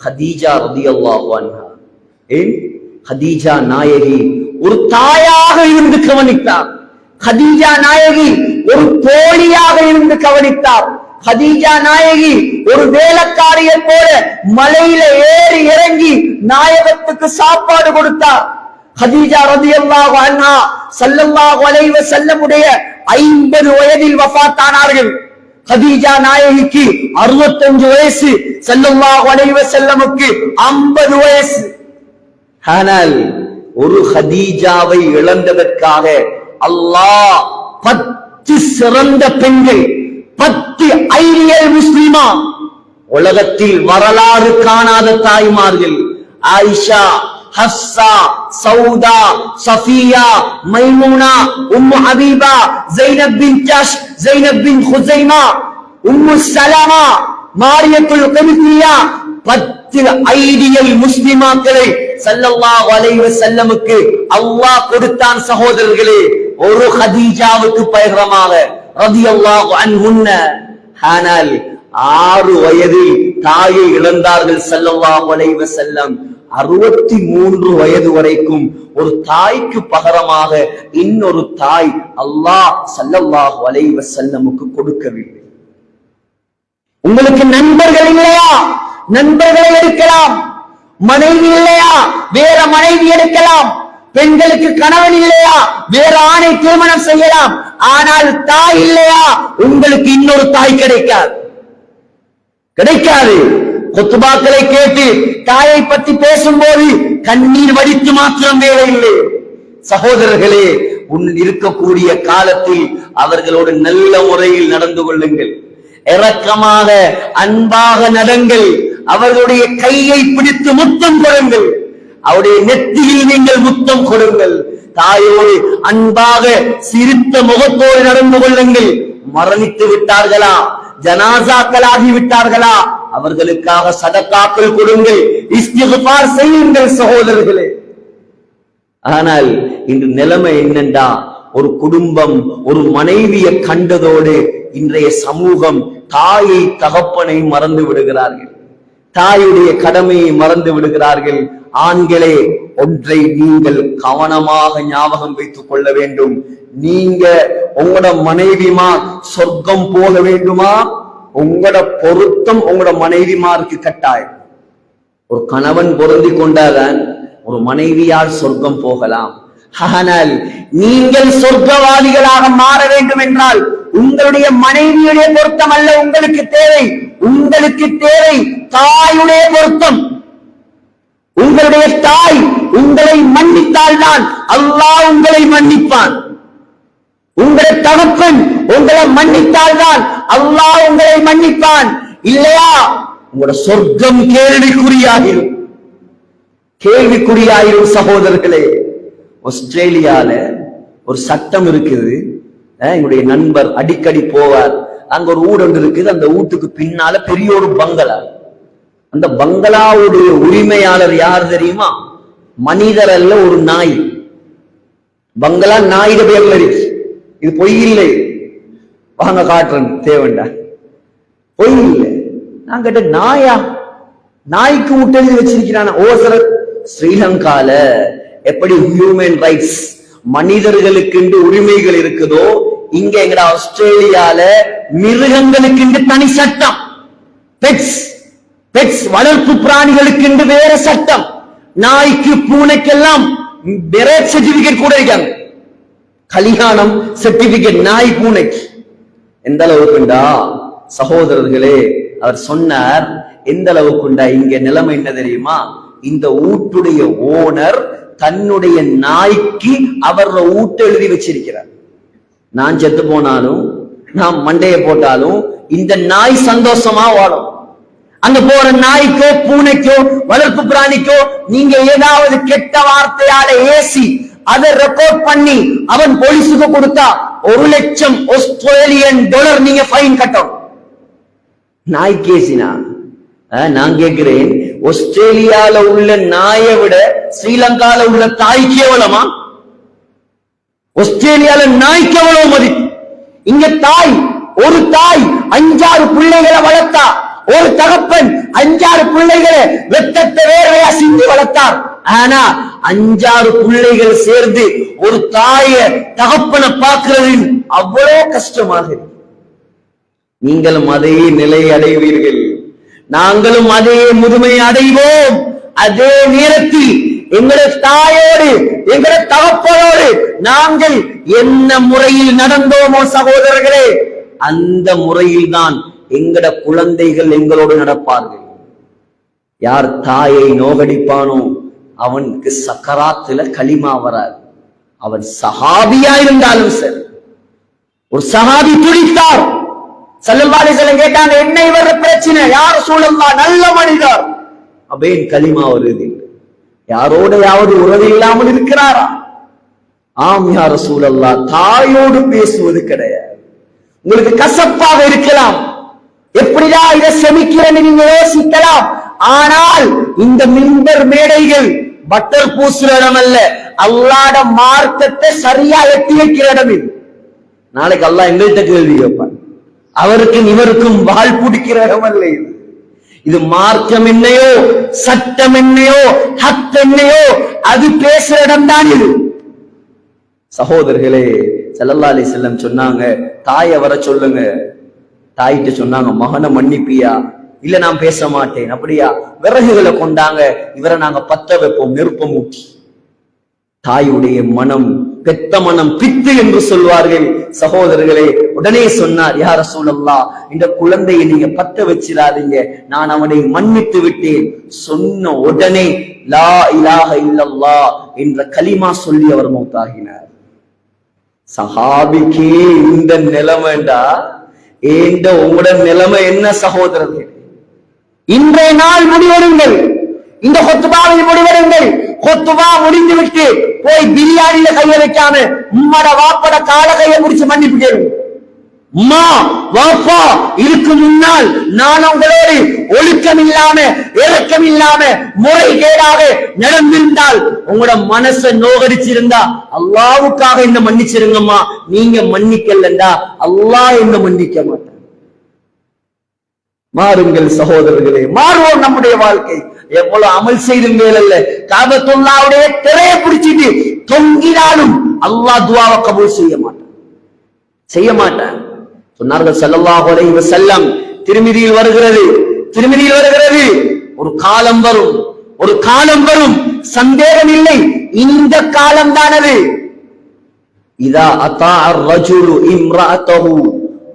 ஹதீஜா ரலியல்லாஹு அன்ஹா. ஏன்? ஹதீஜா நாயகி ஒரு தாயாக இருந்து கவனித்தார். ஹதீஜா நாயகி ஒரு தோழியாக இருந்து கவனித்தார். ஹதீஜா நாயகி ஒரு வேலைக்காரியை போல மலையில ஏறி இறங்கி நாயகத்துக்கு சாப்பாடு கொடுத்தார். ஹதீஜா ரலியல்லாஹு அன்ஹா ஸல்லல்லாஹு அலைஹி வஸல்லமுடைய 50 வயதில் வஃபாத்தானார்கள். ஹதீஜா நாயகிக்கு 65 வயசு, ஸல்லல்லாஹு அலைஹி வஸல்லமுக்கு 50 வயசு. ஆனால் ஒரு ஹதீஜாவை இழந்ததற்காக அல்லாஹ் 10 சிறந்த பெண்கள், 10 ஐடியல் முஸ்லிமா, உலகத்தில் வரலாறு காணாத தாய்மார்கள். ஆயிஷா, ஹப்ஸா, சௌதா, சஃபியா, மைமூனா, உம்மு ஹபீபா, ஸைனப் பின் ஜஷ், ஸைனப் பின் ஹுஸைமா, உம்மு ஸலமா, மாரியத்துல் கிப்தியா, 10 ஐடியல் முஸ்லிமாக்களை ஸல்லல்லாஹு அலைஹி வஸல்லமுக்கு அல்லாஹ் கொடுத்தான் சகோதரர்களே. ஒரு ஹதீஜாவுக்கு பயங்கரமாக ரலியல்லாஹு அன்ஹுன்ன. ஆனால் 6 வயதில் தாயை இழந்தார்கள் ஸல்லல்லாஹு அலைஹி வஸல்லம். 63 வயது வரைக்கும் ஒரு தாய்க்கு பகரமாக இன்னொரு தாய் அல்லாஹ் ஸல்லல்லாஹு அலைஹி வஸல்லமுக்கு கொடுக்கவில்லை. உங்களுக்கு நண்பர்கள் இல்லையா? நண்பர்களை எடுக்கலாம். மனைவி இல்லையா? வேற மனைவி எடுக்கலாம். பெண்களுக்கு கணவன் இல்லையா? வேற ஆணை திருமணம் செய்யலாம். ஆனால் தாய் இல்லையா? உங்களுக்கு இன்னொரு தாய் கிடைக்காது, கிடைக்காது. குத்துபாக்களை கேட்டு தாயை பற்றி பேசும்போது கண்ணீர் வடித்து மாத்திரம் வேலை இல்லை. சகோதரர்களே, இருக்கக்கூடிய காலத்தில் அவர்களோடு நல்ல முறையில் நடந்து கொள்ளுங்கள், இரக்கமாக அன்பாக நடங்கள், அவர்களுடைய கையை பிடித்து முத்தம் கொடுங்கள், அவருடைய நெத்தியில் நீங்கள் முத்தம் கொடுங்கள். தாயோடு அன்பாக சிரித்த முகத்தோடு நடந்து கொள்ளுங்கள். மரணித்து விட்டார்களா, ஜனாசாக்களாகி விட்டார்களா, அவர்களுக்காக சதக்காக்கள் கொடுங்கள், இஸ்திக்ஃபார் செய்யுங்கள் சகோதரர்களே. ஆனால் இன்று நிலைமை என்னண்டா, ஒரு குடும்பம் ஒரு மனைவியை கண்டதோடு இன்றைய சமூகம் தாயை தகப்பனை மறந்து விடுகிறார்கள், தாயுடைய கடமையை மறந்து விடுகிறார்கள். ஆண்களே, ஒன்றை நீங்கள் கவனமாக ஞாபகம் வைத்துக் கொள்ள வேண்டும். நீங்க உங்களோட மனைவிமார் சொர்க்கம் போக வேண்டுமா? உங்களோட பொருத்தம் உங்களோட மனைவிமாருக்கு கட்டாயம். ஒரு கணவன் பொருந்தி கொண்டாதான் ஒரு மனைவியால் சொர்க்கம் போகலாம். ஆனால் நீங்கள் சொர்க்கவாதிகளாக மாற வேண்டும் என்றால் உங்களுடைய மனைவியுடைய பொருத்தம் அல்ல உங்களுக்கு தேவை. உங்களுக்கு தேவை தாயுடைய பொருத்தம். உங்களுடைய தாய் உங்களை மன்னித்தால் தான் அல்லாஹ் உங்களை மன்னிப்பான். உங்களுடைய தகப்பன் உங்களை மன்னித்தால் தான் அல்லாஹ் உங்களை மன்னிப்பான். இல்லையா உங்களோட சொர்க்கம் கேள்விக்குறியாகிரும், கேள்விக்குறியாயிரும். சகோதரர்களே, ஆஸ்திரேலியால ஒரு சட்டம் இருக்குது. என்னுடைய நண்பர் அடிக்கடி போவார். அங்க ஒரு வீடு ஒன்று இருக்குது. அந்த வீட்டுக்கு பின்னால பெரிய ஒரு பங்களா. அந்த பங்களாவுடைய உரிமையாளர் யார் தெரியுமா? மனிதர் அல்ல, ஒரு நாய். பங்களா நாயிட பேர்ல இருக்கு. இது பொய் இல்லை, வாங்க காட்டுறேன், தேவண்டா, பொய் இல்லை. நான் கேட்ட நாயா? நாய்க்கு விட்டு எழுதி வச்சிருக்கிறான். ஓசர ஸ்ரீலங்கால எப்படி ஹியூமன் ரைட்ஸ், மனிதர்களுக்கு உரிமைகள் இருக்குதோ, இங்க எங்கட ஆஸ்திரேலியால மிருகங்களுக்கு தனி சட்டம். பெட்ஸ் வளர்ப்பு பிராணிகளுக்கு வேற சட்டம். நாய்க்கு பூனைக்கெல்லாம் பெரேட் சர்டிபிகேட் கூட இருக்காங்க, கல்யாணம் சர்டிபிகேட் நாய் பூனைக்கு. எந்த அளவுக்குண்டா சகோதரர்களே, அவர் சொன்னார், எந்த அளவுக்குண்டா இங்க நிலைமை என்ன தெரியுமா? இந்த ஊட்டுடைய ஓனர் தன்னுடைய நாய்க்கு அவர் ஊட்ட எழுதி வச்சிருக்கிறார். நான் செத்து போனாலும், நான் மண்டைய போட்டாலும் இந்த நாய் சந்தோஷமா வாழும். அங்க போற நாய்க்கோ பூனைக்கோ வளர்ப்பு பிராணிக்கோ நீங்க ஏதாவது கெட்ட வார்த்தையால ஏசி அதை ரெக்கார்ட் பண்ணி அவன் போலீஸுக்கு கொடுத்தா 1 லட்சம் ஆஸ்திரேலியன் டாலர் நீங்க ஃபைன் கட்டணும். நாய் கேசினா நான் கேட்கிறேன், ஆஸ்திரேலியால உள்ள நாயை விட ஸ்ரீலங்கால உள்ள தாய்க்கு எவ்வளமா? ஆஸ்திரேலியால நாய்க்கு எவ்வளவு மதிப்பு? இங்க தாய், ஒரு தாய் 5-6 பிள்ளைகளை வளர்த்தா, ஒரு தகப்பன் 5-6 பிள்ளைகளை வெத்தத்தை வேறையா சிந்தி வளர்த்தார். ஆனா 5-6 பிள்ளைகள் சேர்ந்து ஒரு தாய தகப்பனை பார்க்கிறது அவ்வளவு கஷ்டமாக. நீங்களும் அதே நிலை அடைவீர்கள், நாங்களும் அதே முதுமை அடைவோம். அதே நேரத்தில் எங்களோட தாயோடு எங்களோட தகப்பனோடு நாங்கள் என்ன முறையில் நடந்தோமோ சகோதரர்களே, அந்த முறையில் தான் எங்கட குழந்தைகள் எங்களோடு நடப்பார்கள். யார் தாயை நோகடிப்பானோ அவனுக்கு சக்கராத்துல களிமா வராது. அவன் சஹாபியா இருந்தாலும் சரி, ஒரு சஹாபி துடித்தார். ஸல்லல்லாஹு அலைஹி வஸல்லம் கேட்டாங்க, என்ன இவர் பிரச்சனை? யா ரசூலல்லாஹ், நல்ல மனிதர், அபேன் கலிமா வருது, யாரோடையாவது உறவு இல்லாமல் இருக்கிறாரா? ஆம் யா ரசூலல்லாஹ், தாயோடு பேசுவது கிடையாது. உங்களுக்கு கசப்பாக இருக்கலாம், எப்படிதான் இதை செமிக்கிறேன்னு நீங்க யோசிக்கலாம். ஆனால் இந்த மிம்பர் மேடைகள் பட்டர் பூசுற இடம் அல்ல, அல்லாஹ்வுடைய மார்க்கத்தை சரியா எட்டி வைக்கிற இடம் இது. நாளைக்கு அல்லாஹ் எங்கள்கிட்ட கேள்வி கேட்பான். அவருக்கும் இவருக்கும் வால் பிடிக்கிற இடம் அல்ல இது. இது மார்க்கம் என்னையோ, சட்டம் என்னையோ, ஹக் என்னையோ, அது பேசுற இடம் தான் இது. சகோதரர்களே, ஸல்லல்லாஹு அலைஹி வஸல்லம் சொன்னாங்க, தாயை வர சொல்லுங்க. தாயிட்ட சொன்னாங்க, மகனை மன்னிப்பியா? இல்ல நான் பேச மாட்டேன். அப்படியா? விறகுகளை கொண்டாங்க, இவரை நாங்க பத்த வைப்போம், நெருப்பம் ஊட்டி. தாயுடைய மனம், பெத்த மனம் பித்து என்று சொல்வார்கள். சகோதரர்களே, உடனே சொன்னார், யா ரசூலல்லாஹ், இந்த குழந்தையை நீங்க பத்த வச்சிடாதீங்க, நான் அவனை மன்னித்து விட்டேன். சொன்ன உடனே லா இலாஹ இல்லல்லாஹ் என்ற கலிமா சொல்லி அவர் மௌத்தாகினார். சஹாபிக்கே இந்த நிலைமைண்டா ஏண்ட உங்களோட நிலைமை என்ன சகோதரர்கள்? இன்றைய நாள் முடிவெடுங்கள், இந்த கொத்துபாவில் முடிவெடுங்கள். கொத்துபா முடிந்து விட்டு போய் பிரியாணியில கைய வைக்காம உம்மட வாப்பட கால கைய முடிச்சு மன்னிப்பு கேளுங்க. அம்மா வாப்பா இதுக்கு முன்னால் நான் உங்களோடு ஒழுக்கம் இல்லாம, இறக்கம் இல்லாம, முறைகேடாக நடந்திருந்தால், உங்களோட மனசை நோகடிச்சிருந்தா அல்லாவுக்காக என்ன மன்னிச்சிருங்கம்மா. நீங்க மன்னிக்கலண்டா அல்லாஹ் என்ன மன்னிக்க மாட்டான். மாறுங்கள் சகோதரர்களே, மாறுவோம் நம்முடைய வாழ்க்கை. எவ்வளவு அமல் செய்தும் வேலல்ல, காபத்துல்லாவுடைய திரையை பிடிச்சிட்டு தொங்கினாலும் அல்லாஹ் துஆவை கபூல் செய்ய மாட்டான். சொன்னார்கள் ஸல்லல்லாஹு அலைஹி வஸல்லம், திருமிதியில் வருகிறது, ஒரு காலம் வரும், சந்தேகம் இல்லை, இந்த காலம் தானது. இதா அத்தா அர்-ரஜுலு இம்ரஅத்தஹு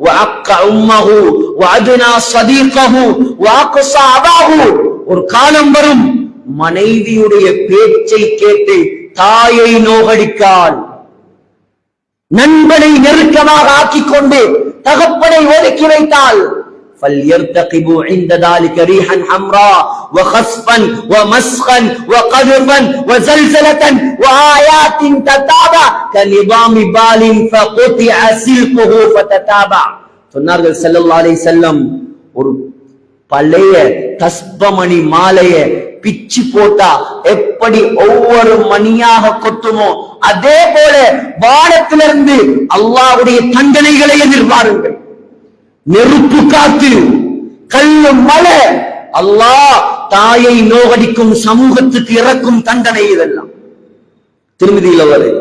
வஅக்க உம்மஹு வஅத்னா ஸதீகஹு வஅக்ஸா அபாஹு. ஒரு காலம் வரும், மனைவியுடைய பேச்சை கேட்டு தாயை நோகடிக்கால், நண்பனை நெருக்கமாக ஆக்கிக் கொண்டு தகப்பனை ஒதுக்கி வைத்தால், فَلْيَرْتَقِبُوا عِنْدَ ذَلِكَ رِيحًا حَمْرَاءَ وَخَسْفًا وَمَسْخًا وَقَذْفًا وَزَلْزَلَةً وَآيَاتٍ تَتَابَعُ كَنِظَامِ بَالٍ فَقُطِعَ سِلْكُهُ فَتَتَابَعَ. சொன்னார்கள் ஸல்லல்லாஹு அலைஹி வஸல்லம், ஒரு பழைய தஸ்பமணி மாலைய பிச்சு போட்டா எப்படி ஒவ்வொரு மணியாக கொட்டுமோ, அதே போல வானத்திலிருந்து அல்லாஹ்வுடைய தண்டனைகளை எதிர்பாருங்கள். நெருப்பு காத்து, கல்லு மழை, அல்லாஹ் தாயை நோகடிக்கும் சமூகத்துக்கு இறக்கும் தண்டனை இதெல்லாம் திருமதியில் வருது.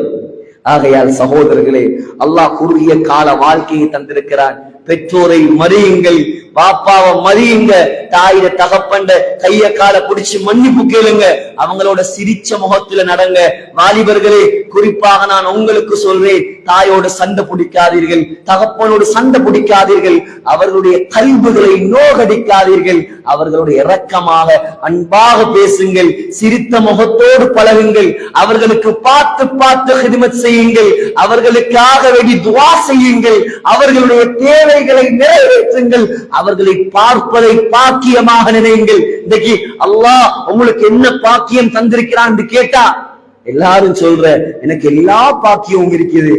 ஆகையால் சகோதரர்களே, அல்லாஹ் குறுகிய கால வாழ்க்கையை தந்திருக்கிறான். பெற்றோரை மறியுங்கள், பாப்பாவை மறியுங்க, தாயிட தகப்பண்ட கைய கால பிடிச்சு மன்னிப்பு கேளுங்க, அவங்களோட சிரிச்ச முகத்துல நடங்க. வாலிபர்களே, குறிப்பாக நான் உங்களுக்கு சொல்றேன், தாயோடு சண்டை பிடிக்காதீர்கள், தகப்பனோடு சண்டை பிடிக்காதீர்கள், அவர்களுடைய கல்புகளை நோகடிக்காதீர்கள், அவர்களோடு இரக்கமாக அன்பாக பேசுங்கள், சிரித்த முகத்தோடு பழகுங்கள், அவர்களுக்கு பார்த்து பார்த்து ஹிதமத் செய்யுங்கள், அவர்களுக்காக வேண்டி துஆ செய்யுங்கள், அவர்களுடைய தேவைகளை நிறைவேற்றுங்கள், அவர்களை பார்ப்பதை பாக்கியமாக நினையுங்கள். இன்னைக்கு அல்லாஹ் உங்களுக்கு என்ன பாக்கியம் தந்திருக்கிறான் என்று கேட்டா எல்லாரும் சொல்ற, எனக்கு எல்லா பாக்கியமும் இருக்குது,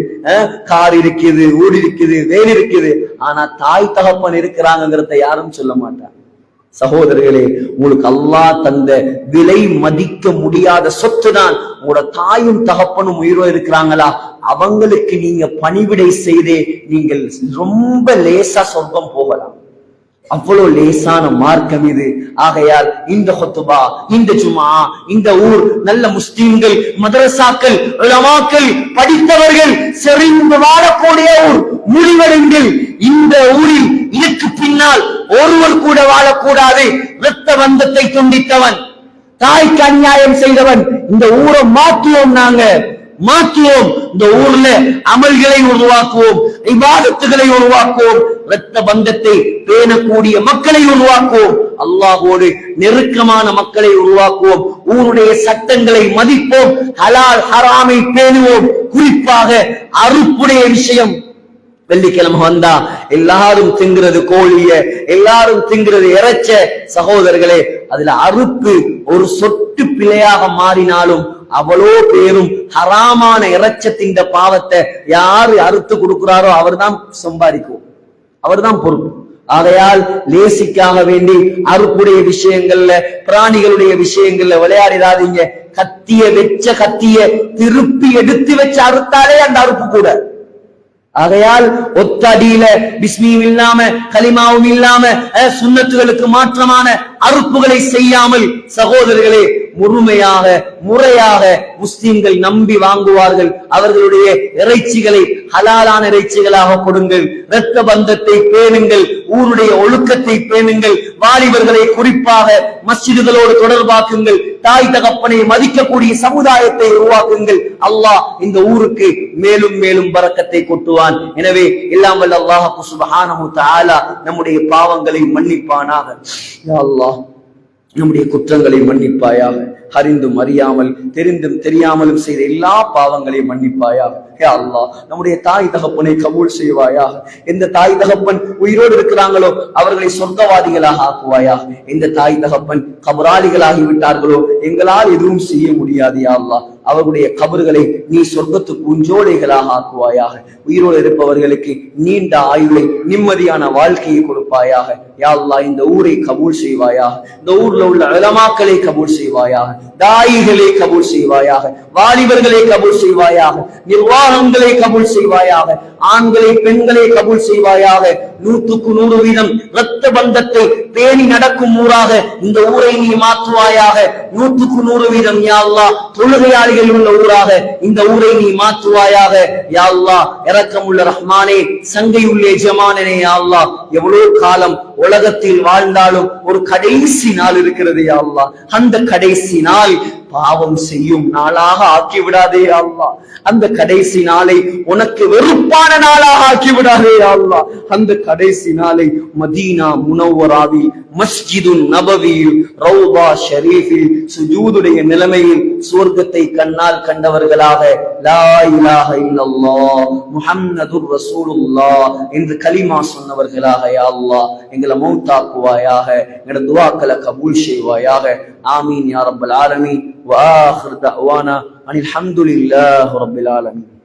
கார் இருக்குது, ஊடு இருக்குது, வேலை இருக்குது, ஆனா தாய் தகப்பன் இருக்கிறாங்கிறத யாரும் சொல்ல மாட்டாங்க. சகோதரர்களே, உங்களுக்கு அல்லாஹ் தந்த விலை மதிக்க முடியாத சொத்து தான் உங்களோட தாயும் தகப்பனும் உயிரோ இருக்கிறாங்களா, அவங்களுக்கு நீங்க பணிவிடை செய்தே நீங்கள் ரொம்ப லேசா சொர்க்கம் போகலாம். அவ்வளவு லேசான மார்க்கம் இது. ஆகையால் இந்த ஹுத்பா, இந்த ஜுமா, இந்த ஊர் நல்ல முஸ்லிம்கள், மதரசாக்கள், உலமாக்கள், படித்தவர்கள் செறிந்து வாழக்கூடிய ஊர். முடிவெடுங்கள், இந்த ஊரில் இதற்கு பின்னால் ஒருவர் கூட வாழக்கூடாது. இரத்த பந்தத்தை துண்டித்தவன், தாய்க்கு அநியாயம் செய்தவன், இந்த ஊரை மாற்றுவோம், நாங்க மாற்றுவோம். இந்த ஊர்ல அமல்களை உருவாக்குவோம், இபாதத்துகளை உருவாக்குவோம், இரத்த பந்தத்தை பேணக்கூடிய மக்களை உருவாக்குவோம், அல்லாஹ்வோடு நெருக்கமான மக்களை உருவாக்குவோம், ஊருடைய சட்டங்களை மதிப்போம், ஹலால் ஹராமை பேணுவோம். குறிப்பாக அறுப்புடைய விஷயம், வெள்ளிக்கிழமை வந்தா எல்லாரும் திங்கிறது கோழிய, எல்லாரும் திங்கிறது இறைச்ச. சகோதரர்களே, அதுல அறுப்பு ஒரு சொட்டு பிழையாக மாறினாலும் அவ்வளோ பேரும் ஹராமான இறைச்சத்தின் பாவத்தை யாரு அறுத்து கொடுக்கிறாரோ அவர்தான் சம்பாதிக்கும், அவர்தான் பொறுப்பு. ஆகையால் லேசிக்காக வேண்டி அறுப்புடைய விஷயங்கள்ல, பிராணிகளுடைய விஷயங்கள்ல விளையாடிடாதீங்க. கத்திய திருப்பி எடுத்து வச்சு அறுத்தாலே அந்த அறுப்பு கூட. ஆகையால் ஒத்த அடியில பிஸ்மியும் இல்லாம கலிமாவும் இல்லாம சுன்னத்துகளுக்கு மாற்றமான அறுப்புகளை செய்யாமல் சகோதரர்களே முழுமையாக முறையாக முஸ்லிம்கள் நம்பி வாங்குவார்கள். அவர்களுடைய இறைச்சிகளை ஹலாலான இறைச்சிகளாக கொடுங்கள். இரத்த பந்தத்தை பேணுங்கள், ஊருடைய ஒழுக்கத்தை பேணுங்கள். வாலிபர்களை குறிப்பாக மஸ்ஜிதுகளோடு தொடர்பாக்குங்கள். தாய் தகப்பனை மதிக்கக்கூடிய சமுதாயத்தை உருவாக்குங்கள். அல்லாஹ் இந்த ஊருக்கு மேலும் மேலும் பரக்கத்தை கொட்டுவான். எனவே எல்லாம் வல்ல அல்லாஹ் சுப்ஹானஹு தஆலா நம்முடைய பாவங்களை மன்னிப்பானாக. யா அல்லாஹ், நம்முடைய குற்றங்களை மன்னிப்பாயாக. அறிந்தும் அறியாமல், தெரிந்தும் தெரியாமலும் செய்த எல்லா பாவங்களையும் மன்னிப்பாயாக. யா அல்லாஹ், நம்முடைய தாய் தகப்பனை கபூல் செய்வாயாக. எந்த தாய் தகப்பன் உயிரோடு இருக்கிறாங்களோ அவர்களை சொர்க்கவாதிகளாக ஆக்குவாயாக. எந்த தாய் தகப்பன் கபராளிகளாகி விட்டார்களோ எங்களால் எதுவும் செய்ய முடியாது. யா அல்லாஹ், அவர்களுடைய கபர்களை நீ சொர்க்கத்து பூஞ்சோலைகளாக ஆக்குவாயாக. உயிரோடு இருப்பவர்களுக்கு நீண்ட ஆயுளை, நிம்மதியான வாழ்க்கையை கொடுப்பாயாக. யா அல்லாஹ், இந்த ஊரை கபூல் செய்வாயாக. இந்த ஊர்ல உள்ள உலமாக்களை கபூல் செய்வாயாக. தாயிகளை கபூல் செய்வாயாக. வாலிபர்களை கபூல் செய்வாயாக. நிர்வாகங்களை கபூல் செய்வாயாக. ஆண்களை பெண்களை கபூல் செய்வாயாக. 100% இரத்த பந்தத்தை பேணி நடக்கும் ஊராக இந்த ஊரை நீ மாற்றுவாயாக. 100% யா அல்லாஹ், தொழுகையாளிகள் உள்ள ஊராக இந்த ஊரை நீ மாற்றுவாயாக. யா அல்லாஹ், இரக்கமுள்ள ரஹ்மானே, சங்கையுள்ளே ஜமானனே, யா அல்லாஹ், எவ்வளவு காலம் உலகத்தில் வாழ்ந்தாலும் ஒரு கடைசி நாள் இருக்கிறது. யா அல்லாஹ், அந்த கடைசி நாள் பாவம் செய்யும் நாளாக ஆக்கி விடாதே யா அல்லாஹ். அந்த கடைசி நாளை உனக்கு வெறுப்பான நாளாக ஆக்கி விடாதே யா அல்லாஹ். அந்த கடைசி நாளை மதீனா முனவ்வராவில், மஸ்ஜிதுன் நபவியில், ரௌதா ஷரீஃபில் சுஜூதுடைய நிலைமையில் சுவர்க்கத்தை கண்ணால் கண்டவர்களாக லா இலாஹ இல்லல்லாஹ் முஹம்மதுர் ரசூலுல்லாஹ் என்று கலிமா சொன்னவர்களாக யா அல்லாஹ் எங்களை மௌத்தாக்குவாயாக. எங்களோட துஆக்களை கபூல் செய்வாயாக. ஆமீன் யா ரப்பல் ஆலமீன். وآخر دعوانا أن الحمد لله رب العالمين.